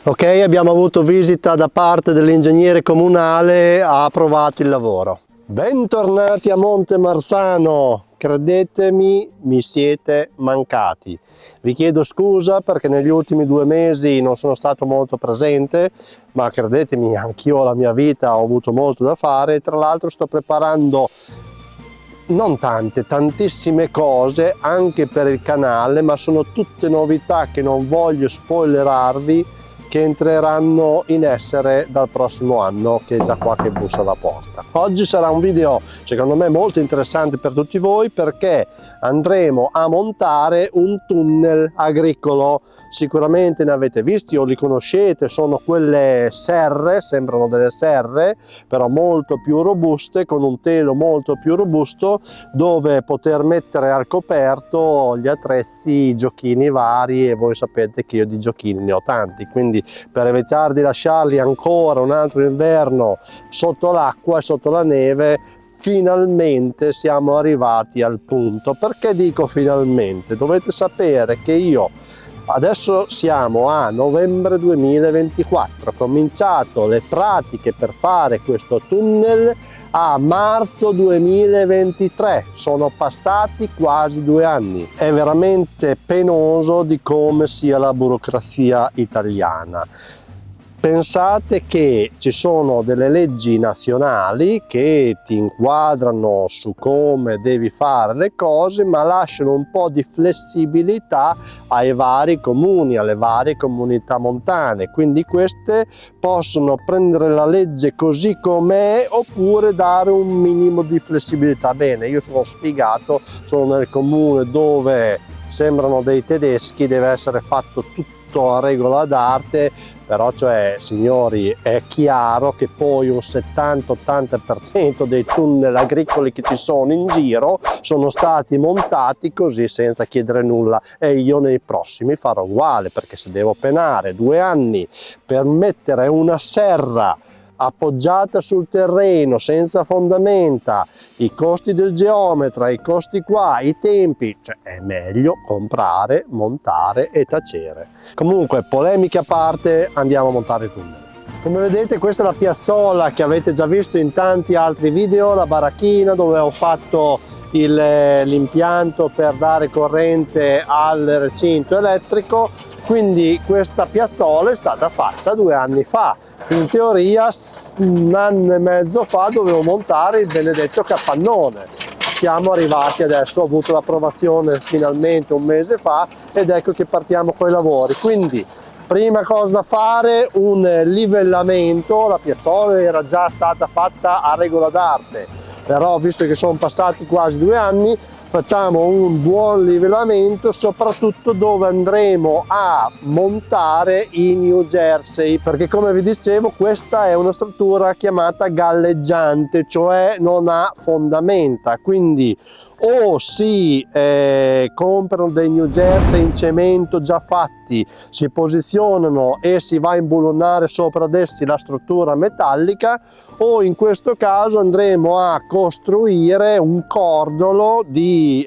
Ok, abbiamo avuto visita da parte dell'ingegnere comunale, ha approvato il lavoro. Bentornati a Monte Marzano, credetemi, mi siete mancati. Vi chiedo scusa perché negli ultimi 2 mesi non sono stato molto presente, ma credetemi, anch'io la mia vita ho avuto molto da fare e tra l'altro sto preparando non tantissime cose anche per il canale, ma sono tutte novità che non voglio spoilerarvi, che entreranno in essere dal prossimo anno, che è già qua che bussa alla porta. Oggi sarà un video secondo me molto interessante per tutti voi, perché andremo a montare un tunnel agricolo. Sicuramente ne avete visti o li conoscete, sono quelle serre, sembrano delle serre però molto più robuste, con un telo molto più robusto, dove poter mettere al coperto gli attrezzi, i giochini vari, e voi sapete che io di giochini ne ho tanti, quindi per evitare di lasciarli ancora un altro inverno sotto l'acqua e sotto la neve, finalmente siamo arrivati al punto. Perché dico finalmente? Dovete sapere che io adesso siamo a novembre 2024, ho cominciato le pratiche per fare questo tunnel a marzo 2023, sono passati quasi 2 anni. È veramente penoso di come sia la burocrazia italiana. Pensate che ci sono delle leggi nazionali che ti inquadrano su come devi fare le cose, ma lasciano un po' di flessibilità ai vari comuni, alle varie comunità montane, quindi queste possono prendere la legge così com'è oppure dare un minimo di flessibilità. Bene, io sono sfigato, sono nel comune dove sembrano dei tedeschi, deve essere fatto tutto a regola d'arte, però cioè signori è chiaro che poi un 70-80% dei tunnel agricoli che ci sono in giro sono stati montati così senza chiedere nulla, e io nei prossimi farò uguale, perché se devo penare 2 anni per mettere una serra appoggiata sul terreno senza fondamenta, i costi del geometra, i costi qua, i tempi, cioè è meglio comprare, montare e tacere. Comunque, polemiche a parte, andiamo a montare il tunnel. Come vedete, questa è la piazzola che avete già visto in tanti altri video, la baracchina dove ho fatto l'impianto per dare corrente al recinto elettrico. Quindi questa piazzola è stata fatta 2 anni fa. In teoria 1 anno e mezzo fa dovevo montare il benedetto capannone. Siamo arrivati adesso, ho avuto l'approvazione finalmente 1 mese fa ed ecco che partiamo con i lavori. Quindi prima cosa da fare, un livellamento. La piazzola era già stata fatta a regola d'arte, però visto che sono passati quasi 2 anni facciamo un buon livellamento, soprattutto dove andremo a montare i New Jersey, perché come vi dicevo questa è una struttura chiamata galleggiante, cioè non ha fondamenta, quindi o si comprano dei New Jersey in cemento già fatti, si posizionano e si va a imbullonare sopra ad essi la struttura metallica, o in questo caso andremo a costruire un cordolo di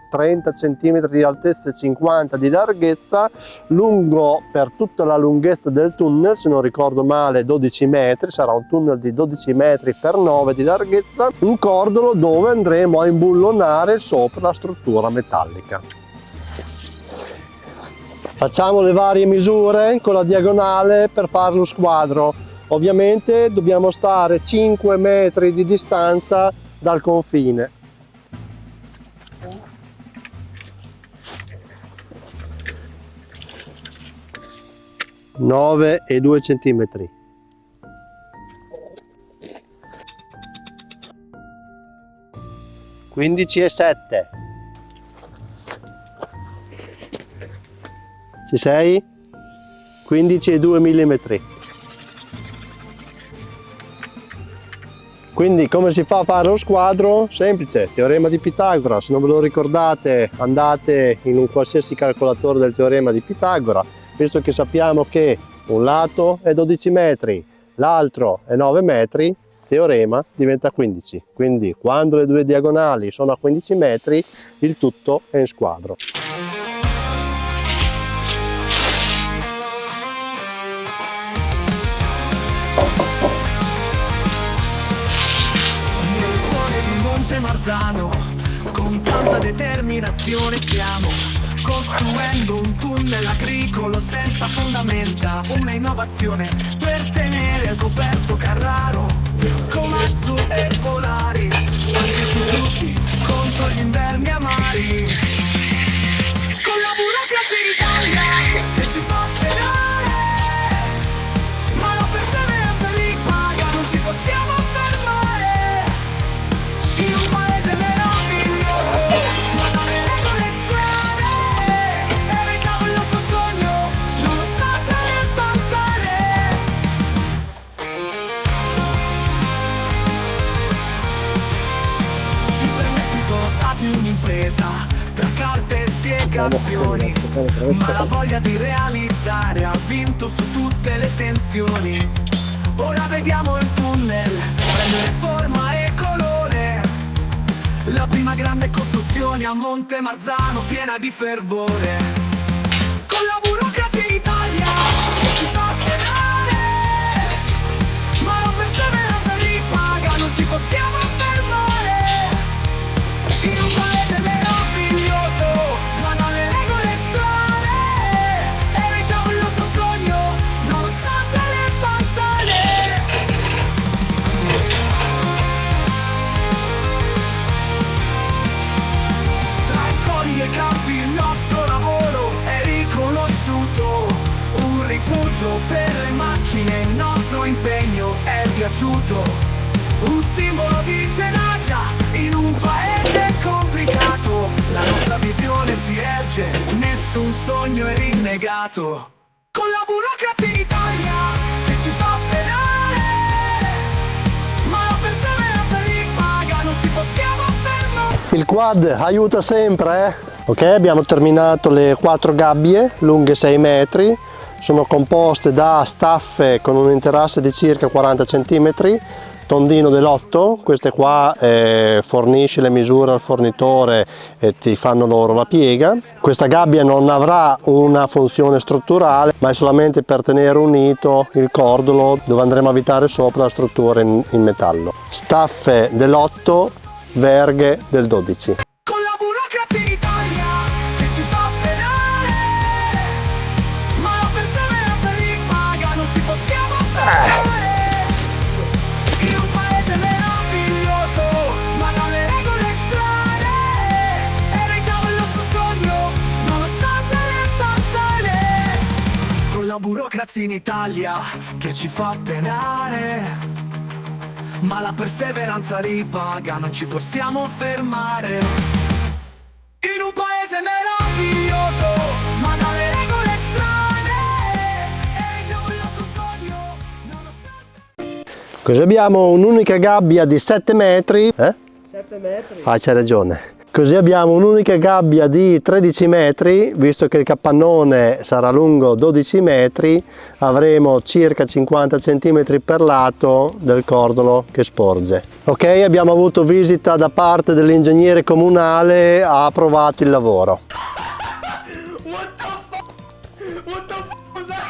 30 cm di altezza e 50 di larghezza, lungo per tutta la lunghezza del tunnel, se non ricordo male 12 metri, sarà un tunnel di 12 metri per 9 di larghezza, un cordolo dove andremo a imbullonare sopra la struttura metallica. Facciamo le varie misure con la diagonale per fare lo squadro. Ovviamente dobbiamo stare 5 metri di distanza dal confine. Nove e 2 centimetri. Quindici e 7. Ci sei? 15 e 2 millimetri. Quindi come si fa a fare lo squadro? Semplice, teorema di Pitagora. Se non ve lo ricordate andate in un qualsiasi calcolatore del teorema di Pitagora, visto che sappiamo che un lato è 12 metri, l'altro è 9 metri, teorema diventa 15. Quindi quando le 2 diagonali sono a 15 metri il tutto è in squadro. Monte Marzano, con tanta determinazione stiamo costruendo un tunnel agricolo senza fondamenta, una innovazione per tenere il coperto Carraro, Komatsu e Polaris, anche Suzuki contro gli inverni amari. Con la burocrazia in Italia che ci fa sperare, ma la perseveranza ripaga, non ci possiamo fermare. In un paese meraviglioso, ma non le regole strane, e realizzavo il nostro sogno, nonostante le panzane. I permessi sono stati un'impresa, tra carte e spiegazioni, ma la voglia di realizzare ha vinto su tutte le tensioni. Ora vediamo il tunnel prendere forma e colore, la prima grande costruzione a Monte Marzano piena di fervore. Con la burocrazia in Italia che ci fa penare, ma la perseveranza ripaga, non ci possiamo fermare. In un paese meraviglioso, ma non le regole strane, e realizziamo il nostro sogno, nonostante le panzane. Tra i colli e campi il nostro lavoro è riconosciuto, un rifugio per le macchine, il nostro impegno è piaciuto. Un simbolo di tenacia in un paese complicato, la nostra visione si erge, nessun sogno è rinnegato. Con la burocrazia in Italia che ci fa penare, ma la perseveranza ripaga, non ci possiamo fermare. Il quad aiuta sempre, Ok, abbiamo terminato le 4 gabbie lunghe 6 metri, sono composte da staffe con un interasse di circa 40 cm, tondino dell'8, queste qua fornisci le misure al fornitore e ti fanno loro la piega. Questa gabbia non avrà una funzione strutturale, ma è solamente per tenere unito il cordolo dove andremo a avvitare sopra la struttura in metallo. Staffe dell'8, verghe del 12. Con la burocrazia in Italia che ci fa penare, ma la perseveranza ripaga, non ci possiamo fermare. In un paese meraviglioso, ma non le regole strane, e realizziamo il nostro sogno, nonostante le panzane. Con la burocrazia in Italia che ci fa penare, ma la perseveranza ripaga, non ci possiamo fermare. In un paese meraviglioso, ma non le regole strane, e realizziamo il nostro sogno, nonostante... Così abbiamo un'unica gabbia di 7 metri. 7 metri? Ah, c'è ragione. Così abbiamo un'unica gabbia di 13 metri, visto che il capannone sarà lungo 12 metri, avremo circa 50 cm per lato del cordolo che sporge. Ok, abbiamo avuto visita da parte dell'ingegnere comunale, ha approvato il lavoro. What the fuck? What the fuck was that?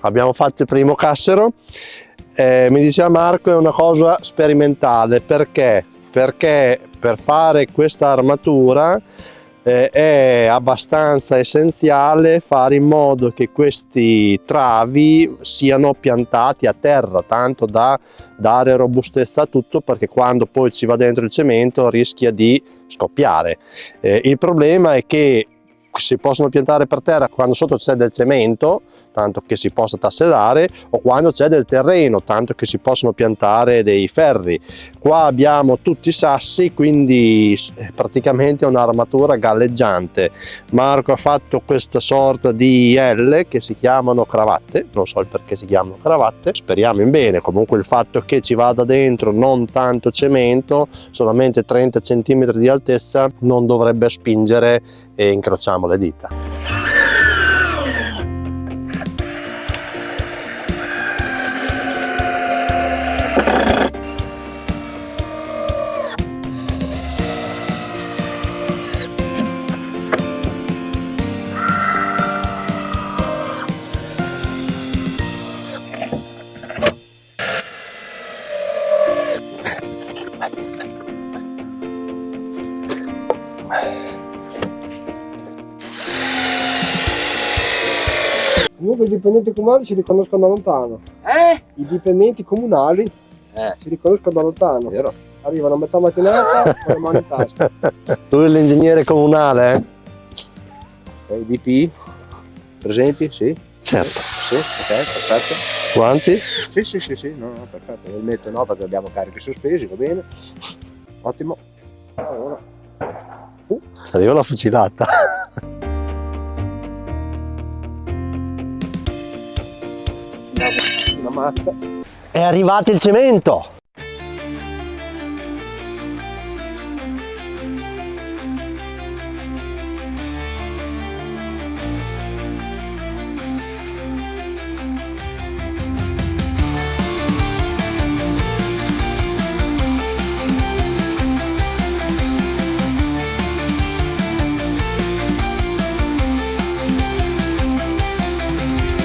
Abbiamo fatto il primo cassero, mi diceva Marco è una cosa sperimentale, perché per fare questa armatura è abbastanza essenziale fare in modo che questi travi siano piantati a terra, tanto da dare robustezza a tutto, perché quando poi ci va dentro il cemento rischia di scoppiare. Il problema è che si possono piantare per terra quando sotto c'è del cemento, tanto che si possa tassellare, o quando c'è del terreno, tanto che si possono piantare dei ferri. Qua abbiamo tutti i sassi, quindi praticamente è un'armatura galleggiante. Marco ha fatto questa sorta di L che si chiamano cravatte, non so il perché si chiamano cravatte, speriamo in bene. Comunque il fatto che ci vada dentro non tanto cemento, solamente 30 cm di altezza, non dovrebbe spingere e incrociamo le dita. Comunque i dipendenti comunali ci riconoscono da lontano. I dipendenti comunali si riconoscono da lontano. Vero? Arrivano a metà mattinata con le mani in tasca. Tu sei l'ingegnere comunale? I DP presenti? Sì. Certo. Sì, ok, perfetto. Quanti? Sì, no, perfetto. Nel metro no, perché abbiamo carichi sospesi, va bene. Ottimo. Allora. Arriva la fucilata. Una mazza. È arrivato il cemento.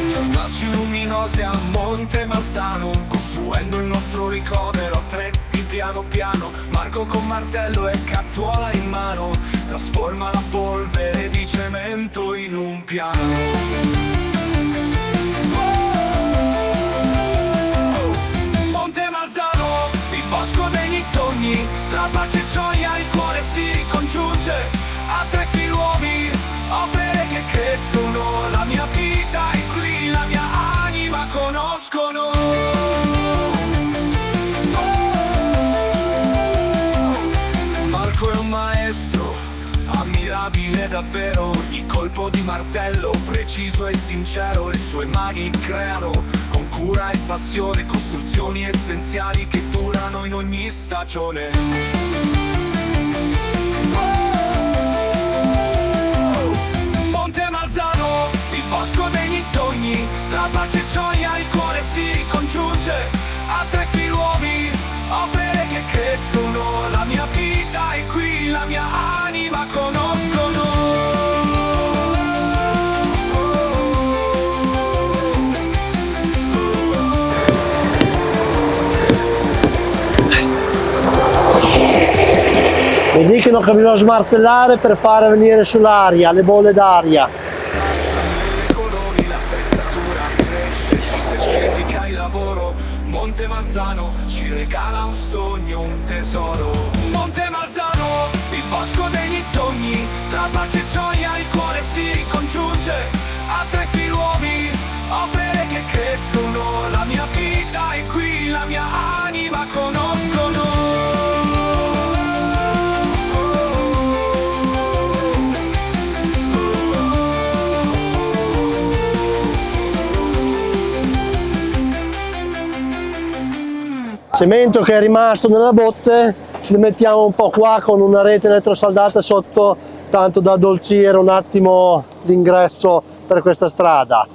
Giornate luminose a Monte Marzano, costruendo il nostro ricovero, attrezzi piano piano. Marco con martello e cazzuola in mano trasforma la polvere di cemento in un piano. Monte Marzano, il bosco degli sogni, tra pace e gioia il cuore si ricongiunge. Attrezzi nuovi, opere che crescono, la mia vita è qui, la mia anima conoscono. Marco è un maestro, ammirabile davvero, ogni colpo di martello preciso e sincero. Le sue mani creano con cura e passione costruzioni essenziali che durano in ogni stagione. Monte Marzano, il bosco degli sogni, tra pace e gioia il cuore si ricongiunge. Attrezzi nuovi, opere che crescono, la mia vita è qui, la mia anima conoscono. Mi dicono che bisogna smartellare per fare venire sull'aria le bolle d'aria. I colori, l'attrezzatura cresce, ci semplifica il lavoro. Monte Marzano ci regala un sogno, un tesoro. Monte Marzano, il bosco degli sogni, tra pace e gioia il cuore si ricongiunge. Attrezzi nuovi, opere che crescono, la mia vita è qui, la mia anima conoscono. Cemento che è rimasto nella botte, ne mettiamo un po' qua con una rete elettrosaldata sotto, tanto da addolcire un attimo l'ingresso per questa strada.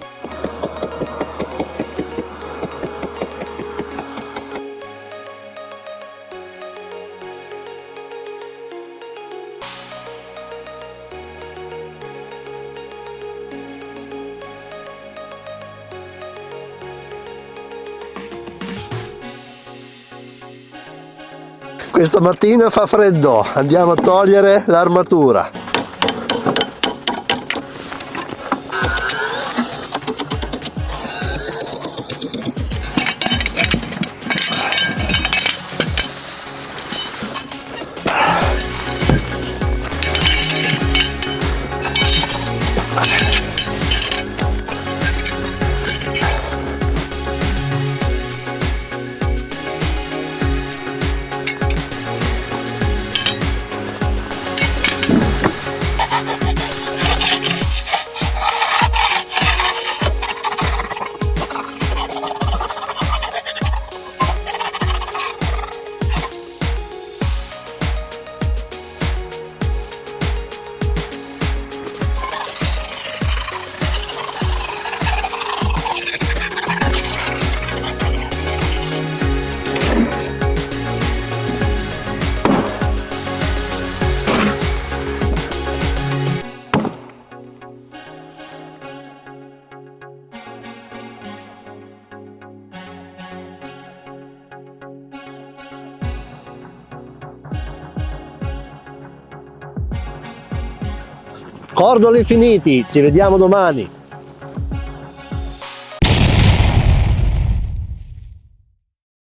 Questa mattina fa freddo, andiamo a togliere l'armatura. Cordoli finiti, ci vediamo domani.